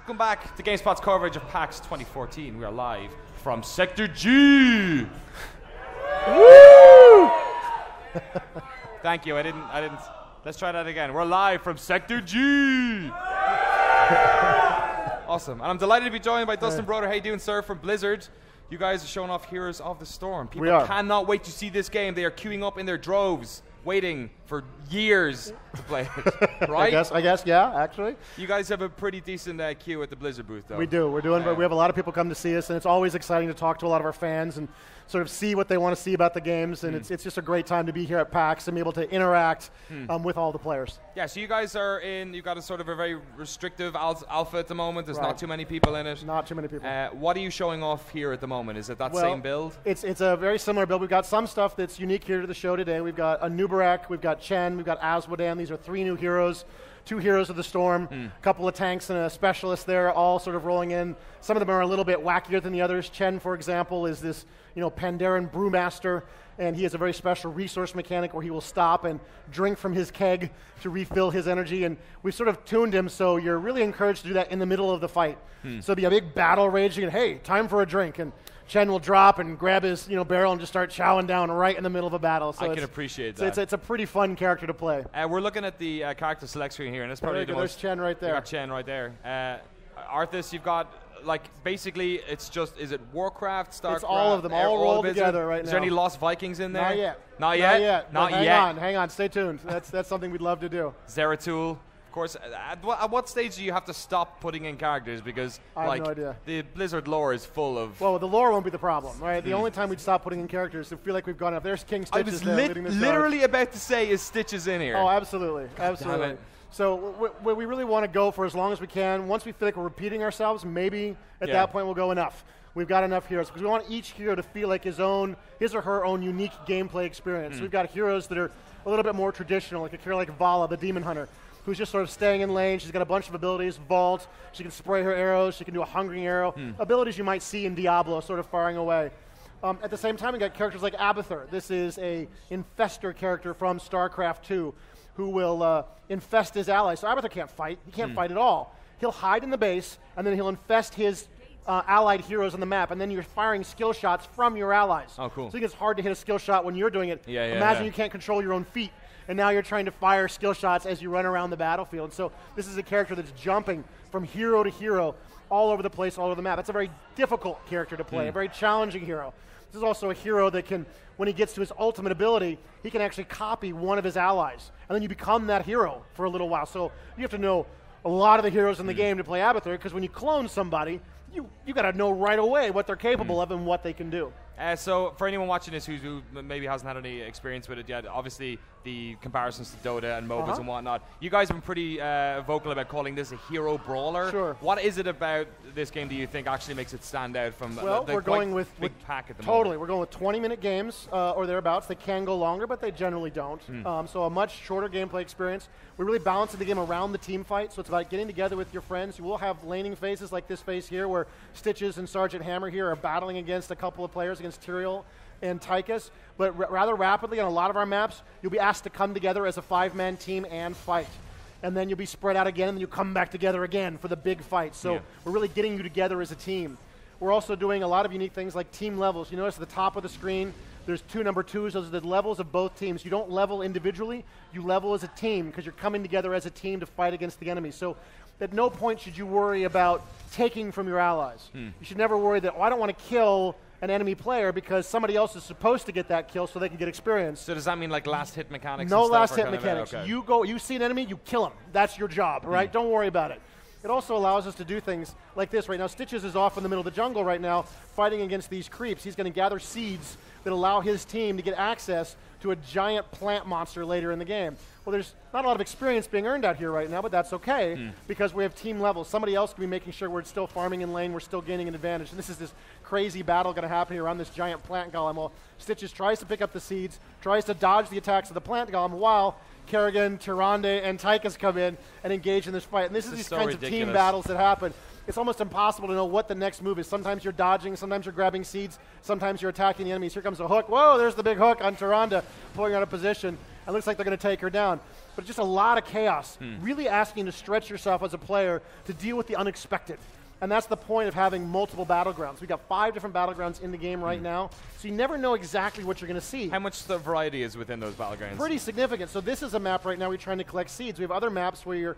Welcome back to GameSpot's coverage of PAX 2014. We are live from Sector G. Woo! Thank you. I didn't. Let's try that again. We're live from Sector G. Awesome. And I'm delighted to be joined by Dustinem Browder. How you doing, sir, from Blizzard. You guys are showing off Heroes of the Storm. People cannot wait to see this game. They are queuing up in their droves, waiting for years to play it. Right? I guess, yeah, actually. You guys have a pretty decent queue at the Blizzard booth, though. We do. We're doing, but we have a lot of people come to see us, and it's always exciting to talk to a lot of our fans and sort of see what they want to see about the games, and it's just a great time to be here at PAX and be able to interact with all the players. Yeah, so you guys are in, you've got a sort of a very restrictive alpha at the moment. There's not too many people in it. Not too many people. What are you showing off here at the moment? Is it that same build? It's a very similar build. We've got some stuff that's unique here to the show today. We've got a Nubarak, we've got Chen, we've got Azmodan. These are 3 new heroes. 2 heroes of the storm, a couple of tanks and a specialist there, all sort of rolling in. Some of them are a little bit wackier than the others. Chen, for example, is this Pandaren brewmaster, and he has a very special resource mechanic where he will stop and drink from his keg to refill his energy. And we've sort of tuned him so you're really encouraged to do that in the middle of the fight. So it'll be a big battle raging, and hey, time for a drink. And Chen will drop and grab his barrel and just start chowing down right in the middle of a battle. So I can appreciate that. It's a pretty fun character to play. We're looking at the character select screen here, and it's probably the most. There's Chen right there. You got Chen right there. Arthas, you've got basically it's just, is it Warcraft, StarCraft? It's all of them, all rolled together right now. Is there any Lost Vikings in there? Not yet. Not yet? Not yet. Hang on, stay tuned. That's something we'd love to do. Zeratul. Of course, at what stage do you have to stop putting in characters? Because I have no idea. The Blizzard lore is full of... Well, the lore won't be the problem, right? The only time we'd stop putting in characters is to feel like we've gone up. There's King Stitches there leading this literally about to say, is Stitches in here? Oh, absolutely. Absolutely. So we really want to go for as long as we can. Once we feel like we're repeating ourselves, maybe at that point we'll go enough. We've got enough heroes because we want each hero to feel like his or her own unique gameplay experience. So we've got heroes that are a little bit more traditional, like a hero like Vala, the Demon Hunter, who's just sort of staying in lane. She's got a bunch of abilities, Vault, she can spray her arrows, she can do a Hungering Arrow, abilities you might see in Diablo sort of firing away. At the same time, we got characters like Abathur. This is a infester character from StarCraft 2 who will infest his allies. So Abathur can't fight. He can't fight at all. He'll hide in the base, and then he'll infest his allied heroes on the map, and then you're firing skill shots from your allies. Oh, cool. So it's hard to hit a skill shot when you're doing it. Imagine you can't control your own feet, and now you're trying to fire skill shots as you run around the battlefield. And so this is a character that's jumping from hero to hero all over the place, all over the map. It's a very difficult character to play, a very challenging hero. This is also a hero that can, when he gets to his ultimate ability, he can actually copy one of his allies, and then you become that hero for a little while. So you have to know a lot of the heroes in the game to play Abathur, because when you clone somebody, you got to know right away what they're capable of and what they can do. So for anyone watching this who maybe hasn't had any experience with it yet, obviously the comparisons to Dota and MOBAs and whatnot, you guys have been pretty vocal about calling this a hero brawler. Sure. What is it about this game do you think actually makes it stand out from we're going with big pack at the totally. moment? We're going with 20-minute games or thereabouts. They can go longer, but they generally don't. So a much shorter gameplay experience. We're really balancing the game around the team fight, so it's about getting together with your friends. You will have laning phases like this phase here where Stitches and Sergeant Hammer here are battling against a couple of players, against Tyrael and Tychus, but rather rapidly on a lot of our maps, you'll be asked to come together as a 5-man team and fight. And then you'll be spread out again, and then you come back together again for the big fight. So we're really getting you together as a team. We're also doing a lot of unique things like team levels. You notice at the top of the screen, there's 2 number 2s. Those are the levels of both teams. You don't level individually. You level as a team because you're coming together as a team to fight against the enemy. So at no point should you worry about taking from your allies. You should never worry that, I don't want to kill an enemy player because somebody else is supposed to get that kill so they can get experience. So does that mean like last hit mechanics? No and last stuff hit mechanics. Okay. You see an enemy, you kill him. That's your job, right? Don't worry about it. It also allows us to do things like this right now. Stitches is off in the middle of the jungle right now fighting against these creeps. He's going to gather seeds that allow his team to get access to a giant plant monster later in the game. Well, there's not a lot of experience being earned out here right now, but that's okay because we have team levels. Somebody else can be making sure we're still farming in lane, we're still gaining an advantage. And this is this crazy battle going to happen here on this giant plant golem. Well, Stitches tries to pick up the seeds, tries to dodge the attacks of the plant golem while Kerrigan, Tyrande, and Tychus come in and engage in this fight. And this is these so kinds of team battles that happen. It's almost impossible to know what the next move is. Sometimes you're dodging, sometimes you're grabbing seeds, sometimes you're attacking the enemies. Here comes a hook. Whoa, there's the big hook on Tyrande, pulling out of position. It looks like they're going to take her down. But just a lot of chaos, really asking you to stretch yourself as a player to deal with the unexpected. And that's the point of having multiple battlegrounds. We've got 5 different battlegrounds in the game right now, so you never know exactly what you're going to see. How much the variety is within those battlegrounds? Pretty significant. So this is a map right now we're trying to collect seeds. We have other maps where you're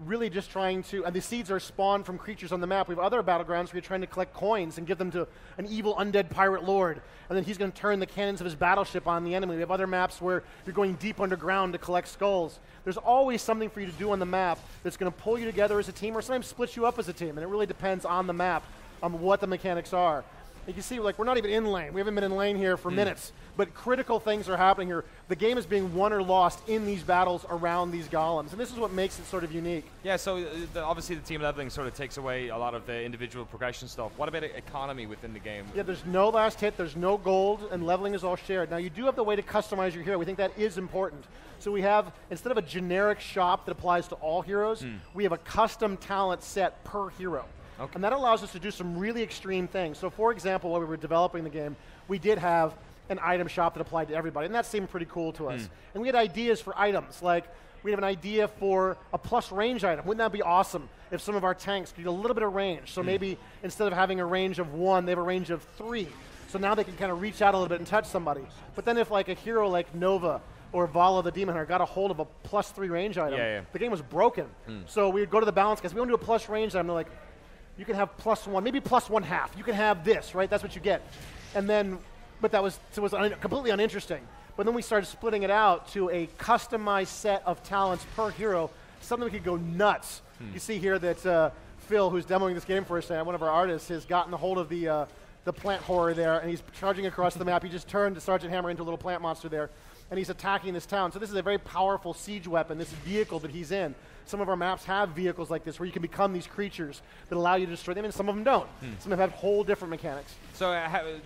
really just trying to, and the seeds are spawned from creatures on the map. We have other battlegrounds where you're trying to collect coins and give them to an evil undead pirate lord, and then he's going to turn the cannons of his battleship on the enemy. We have other maps where you're going deep underground to collect skulls. There's always something for you to do on the map that's going to pull you together as a team or sometimes split you up as a team, and it really depends on the map on what the mechanics are. You can see, like, we're not even in lane. We haven't been in lane here for minutes, but critical things are happening here. The game is being won or lost in these battles around these golems, and this is what makes it sort of unique. Yeah, so obviously the team leveling sort of takes away a lot of the individual progression stuff. What about economy within the game? Yeah, there's no last hit, there's no gold, and leveling is all shared. Now, you do have the way to customize your hero. We think that is important. So we have, instead of a generic shop that applies to all heroes, we have a custom talent set per hero. Okay. And that allows us to do some really extreme things. So for example, while we were developing the game, we did have an item shop that applied to everybody, and that seemed pretty cool to us. And we had ideas for items, like we have an idea for a plus range item. Wouldn't that be awesome if some of our tanks could get a little bit of range? So maybe instead of having a range of 1, they have a range of 3. So now they can kind of reach out a little bit and touch somebody. But then if like a hero like Nova or Vala the Demon Hunter got a hold of a +3 range item, the game was broken. So we would go to the balance guys, we want to do a plus range item, they're like, you can have +1, maybe +1/2. You can have this, right? That's what you get. And then, but that was completely uninteresting. But then we started splitting it out to a customized set of talents per hero, something we could go nuts. You see here that Phil, who's demoing this game for us, one of our artists, has gotten a hold of the plant horror there, and he's charging across the map. He just turned Sergeant Hammer into a little plant monster there, and he's attacking this town. So this is a very powerful siege weapon, this vehicle that he's in. Some of our maps have vehicles like this where you can become these creatures that allow you to destroy them, and some of them don't. Some of them have whole different mechanics. So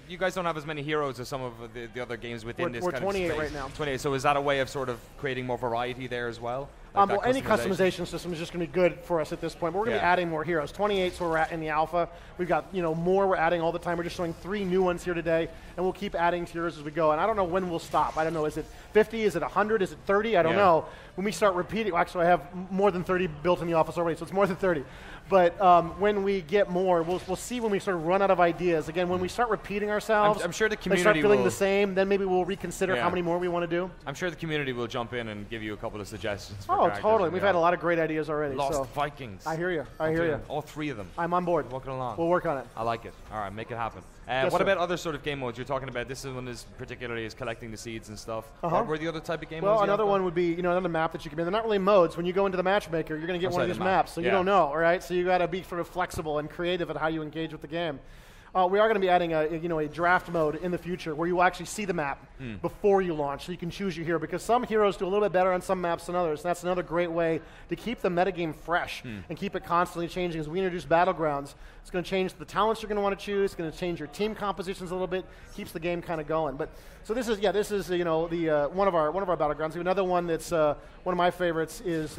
you guys don't have as many heroes as some of the other games within this kind of space. We're 28 right now. 28. So is that a way of sort of creating more variety there as well? Like well, any customization system is just going to be good for us at this point. But we're going to be adding more heroes. 28 is where we're at in the alpha. We've got more we're adding all the time. We're just showing 3 new ones here today, and we'll keep adding heroes as we go. And I don't know when we'll stop. I don't know. Is it 50? Is it 100? Is it 30? I don't know. When we start repeating, well, actually I have more than 30 built in the office already, so it's more than 30. But when we get more, we'll see when we sort of run out of ideas. Again, when we start repeating ourselves, I'm sure the community start feeling the same, then maybe we'll reconsider how many more we want to do. I'm sure the community will jump in and give you a couple of suggestions. Oh, totally. We've had a lot of great ideas already. Lost Vikings. I hear you. I hear you. All 3 of them. I'm on board. Walking along. We'll work on it. I like it. All right, make it happen. Yes, what about other sort of game modes you're talking about? This one is particularly is collecting the seeds and stuff. What were the other type of game modes? Well, another one would be another map that you can be. They're not really modes. When you go into the matchmaker, you're going to get one of these maps, so you don't know, all right? So you got to be sort of flexible and creative at how you engage with the game. We are going to be adding a draft mode in the future where you will actually see the map before you launch, so you can choose your hero, because some heroes do a little bit better on some maps than others. And that's another great way to keep the metagame fresh and keep it constantly changing. As we introduce battlegrounds, it's going to change the talents you're going to want to choose. It's going to change your team compositions a little bit. Keeps the game kind of going. But so this is the one of our battlegrounds. We have another one that's one of my favorites is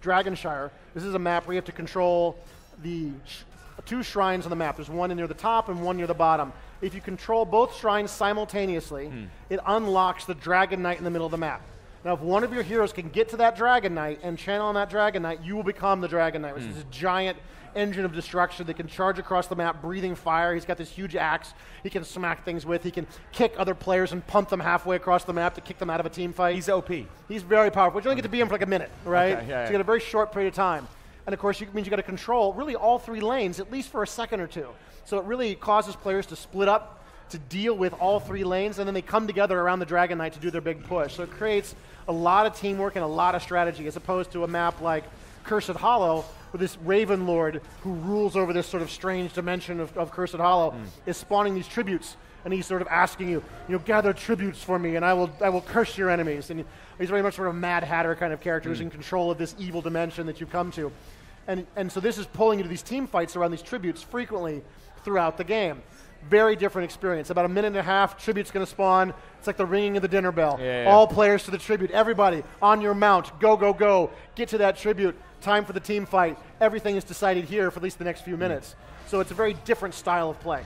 Dragonshire. This is a map where you have to control the 2 shrines on the map. There's one near the top and one near the bottom. If you control both shrines simultaneously, it unlocks the Dragon Knight in the middle of the map. Now, if one of your heroes can get to that Dragon Knight and channel on that Dragon Knight, you will become the Dragon Knight, which is a giant engine of destruction that can charge across the map, breathing fire. He's got this huge axe he can smack things with. He can kick other players and pump them halfway across the map to kick them out of a team fight. He's OP. He's very powerful. But you only get to be him for like a minute, right? Okay, so you get a very short period of time. And of course, it means you got to control really all 3 lanes, at least for a second or 2. So it really causes players to split up, to deal with all 3 lanes, and then they come together around the Dragon Knight to do their big push. So it creates a lot of teamwork and a lot of strategy, as opposed to a map like Cursed Hollow, where this Raven Lord who rules over this sort of strange dimension of Cursed Hollow is spawning these tributes. And he's sort of asking you, gather tributes for me, and I will curse your enemies. And he's very much sort of a Mad Hatter kind of character who's in control of this evil dimension that you've come to. And so this is pulling you to these team fights around these tributes frequently throughout the game. Very different experience. About a minute and a half, tribute's going to spawn. It's like the ringing of the dinner bell. All players to the tribute. Everybody on your mount. Go, go, go. Get to that tribute. Time for the team fight. Everything is decided here for at least the next few minutes. So it's a very different style of play.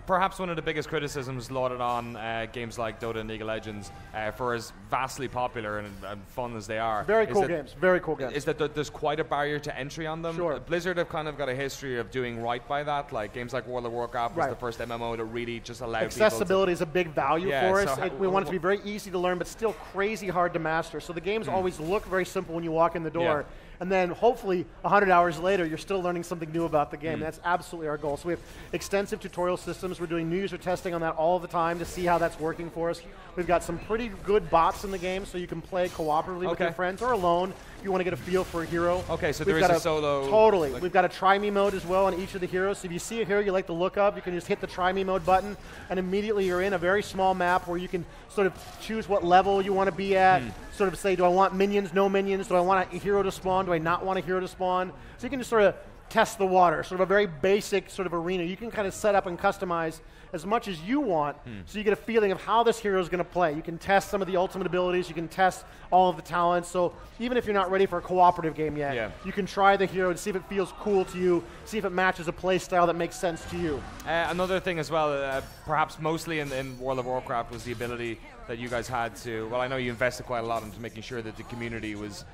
Perhaps one of the biggest criticisms lauded on games like Dota and League of Legends, for as vastly popular and fun as they are. Very cool games. Very cool games. Is that there's quite a barrier to entry on them. Sure. Blizzard have kind of got a history of doing right by that. Like games like World of Warcraft was the first MMO that really just allowed accessibility is a big value for us. So we want it to be very easy to learn, but still crazy hard to master. So the games always look very simple when you walk in the door. And then hopefully 100 hours later, you're still learning something new about the game. That's absolutely our goal. So we have extensive tutorial systems. We're doing new user testing on that all the time to see how that's working for us. We've got some pretty good bots in the game, so you can play cooperatively with your friends or alone if you want to get a feel for a hero. Okay, so there is a solo... Totally. We've got a try me mode as well on each of the heroes. So if you see a hero you like to look up, you can just hit the try me mode button, and immediately you're in a very small map where you can sort of choose what level you want to be at, sort of say, do I want minions, no minions? Do I want a hero to spawn? Do I not want a hero to spawn? So you can just sort of test the water, sort of a very basic sort of arena. You can kind of set up and customize as much as you want, so you get a feeling of how this hero is going to play. You can test some of the ultimate abilities. You can test all of the talents. So even if you're not ready for a cooperative game yet, you can try the hero and see if it feels cool to you, see if it matches a play style that makes sense to you. Another thing as well, perhaps mostly in World of Warcraft, was the ability that you guys had to, well, I know you invested quite a lot into making sure that the community was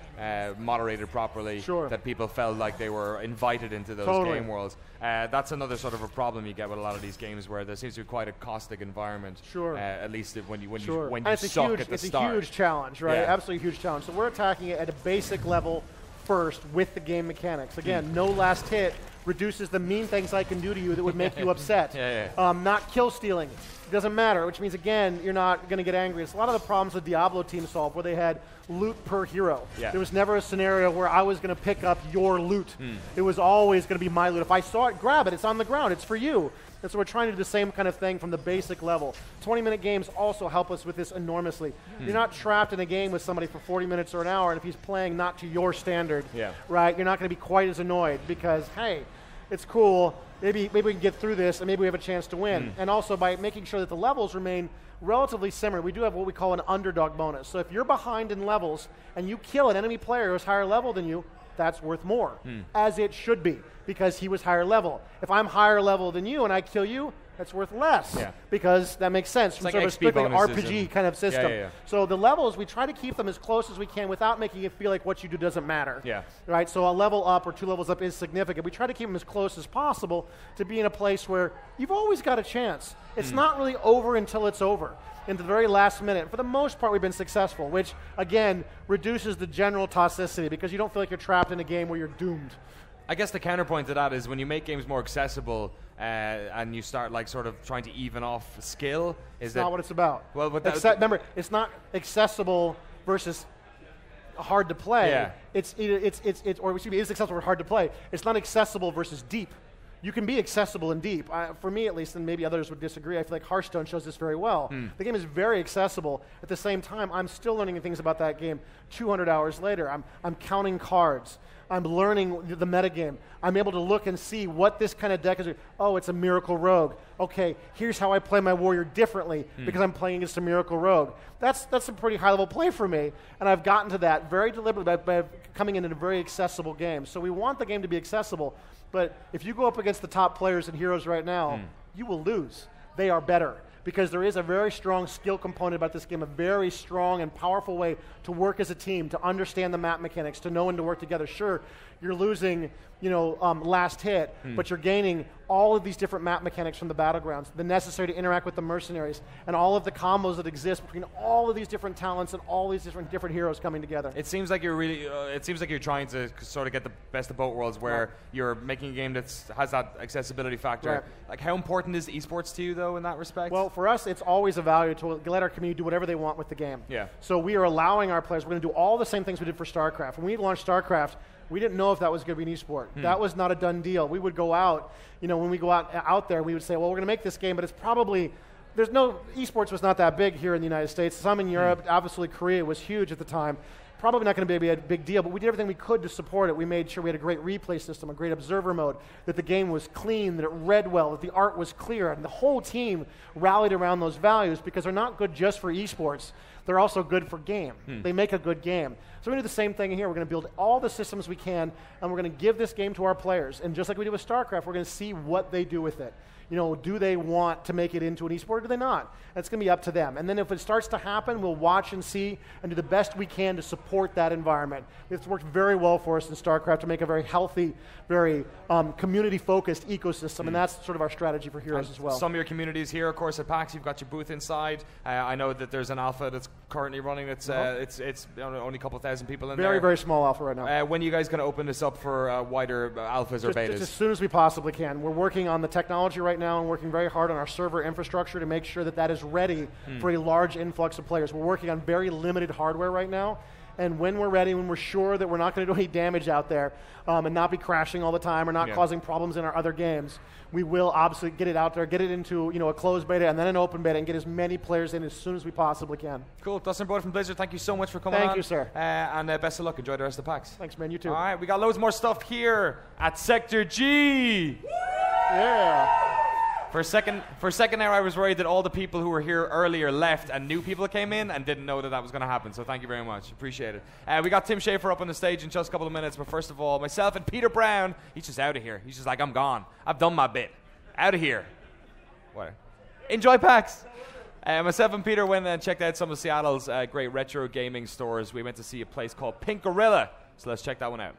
moderated properly, that people felt like they were invited into those game worlds. That's another sort of a problem you get with a lot of these games where there seems to be quite a caustic environment, at least when you suck at the start. It's a huge challenge, right? Absolutely huge challenge. So we're attacking it at a basic level first with the game mechanics. Again, no last hit reduces the mean things I can do to you that would make you upset. Not kill stealing. It doesn't matter, which means, again, you're not going to get angry. It's a lot of the problems the Diablo team solved where they had loot per hero. There was never a scenario where I was going to pick up your loot. It was always going to be my loot. If I saw it, grab it. It's on the ground. It's for you. And so we're trying to do the same kind of thing from the basic level. 20-minute games also help us with this enormously. You're not trapped in a game with somebody for 40 minutes or an hour, and if he's playing not to your standard, right, you're not going to be quite as annoyed because, hey, it's cool. Maybe we can get through this, and maybe we have a chance to win. And also by making sure that the levels remain relatively similar, we do have what we call an underdog bonus. So if you're behind in levels and you kill an enemy player who's higher level than you, that's worth more, as it should be, because he was higher level. If I'm higher level than you and I kill you, that's worth less, because that makes sense. It's like sort of a strictly bonuses RPG kind of system. So the levels, we try to keep them as close as we can without making it feel like what you do doesn't matter. Right? So a level up or 2 levels up is significant. We try to keep them as close as possible to be in a place where you've always got a chance. It's not really over until it's over. Into the very last minute. For the most part, we've been successful, which, again, reduces the general toxicity because you don't feel like you're trapped in a game where you're doomed. I guess the counterpoint to that is when you make games more accessible and you start like sort of trying to even off skill, is that not what it's about? Well, but remember, it's not accessible versus hard to play. It's accessible or hard to play. It's not accessible versus deep. You can be accessible and deep. For me, at least, and maybe others would disagree, I feel like Hearthstone shows this very well. The game is very accessible. At the same time, I'm still learning things about that game 200 hours later. I'm counting cards. I'm learning the metagame. I'm able to look and see what this kind of deck is. Oh, it's a Miracle Rogue. Okay, here's how I play my warrior differently because I'm playing against a Miracle Rogue. That's a pretty high-level play for me, and I've gotten to that very deliberately by coming in a very accessible game. So we want the game to be accessible, but if you go up against the top players and heroes right now, you will lose. They are better. Because there is a very strong skill component about this game, a very strong and powerful way to work as a team, to understand the map mechanics, to know when to work together. Sure, you're losing, last hit, but you're gaining all of these different map mechanics from the battlegrounds, the necessary to interact with the mercenaries, and all of the combos that exist between all of these different talents and all these different heroes coming together. It seems like you're really, you're trying to sort of get the best of both worlds, where you're making a game that has that accessibility factor. Like, how important is esports to you, though, in that respect? Well, for us, it's always a value to let our community do whatever they want with the game. So we are allowing our players, we're going to do all the same things we did for StarCraft. When we launched StarCraft, we didn't know if that was going to be an esport. That was not a done deal. We would go out, when we go out there, we would say, well, we're going to make this game, but it's probably, esports was not that big here in the United States. Some in Europe, obviously Korea was huge at the time. probably not going to be a big deal, but we did everything we could to support it. We made sure we had a great replay system, a great observer mode, that the game was clean, that it read well, that the art was clear, and the whole team rallied around those values because they're not good just for esports. They're also good for game. They make a good game. So we're going to do the same thing here. We're going to build all the systems we can, and we're going to give this game to our players. And just like we did with StarCraft, we're going to see what they do with it. You know, do they want to make it into an esport or do they not? That's going to be up to them. And then if it starts to happen, we'll watch and see and do the best we can to support that environment. It's worked very well for us in StarCraft to make a very healthy, very community-focused ecosystem, and that's sort of our strategy for Heroes as well. Some of your communities here, of course, at PAX, you've got your booth inside. I know that there's an alpha that's currently running. It's only a couple thousand people in there. Very, very small alpha right now. When are you guys going to open this up for wider alphas or betas? Just as soon as we possibly can. We're working on the technology right now and working very hard on our server infrastructure to make sure that that is ready for a large influx of players. We're working on very limited hardware right now, and when we're ready, when we're sure that we're not going to do any damage out there and not be crashing all the time or not causing problems in our other games, we will obviously get it out there, get it into a closed beta and then an open beta and get as many players in as soon as we possibly can. Cool. Dustinem Browderem from Blizzard, thank you so much for coming on. Thank you, sir. And best of luck. Enjoy the rest of the PAX. Thanks, man. You too. All right, we got loads more stuff here at Sector G. Yeah. For a second there, I was worried that all the people who were here earlier left and new people came in and didn't know that that was going to happen. So thank you very much. Appreciate it. We got Tim Schafer up on the stage in just a couple of minutes. But first of all, myself and Peter Brown, he's just out of here. He's just like, I'm gone. I've done my bit. Out of here. What? Enjoy PAX. Myself and Peter went and checked out some of Seattle's great retro gaming stores. We went to see a place called Pink Gorilla. So let's check that one out.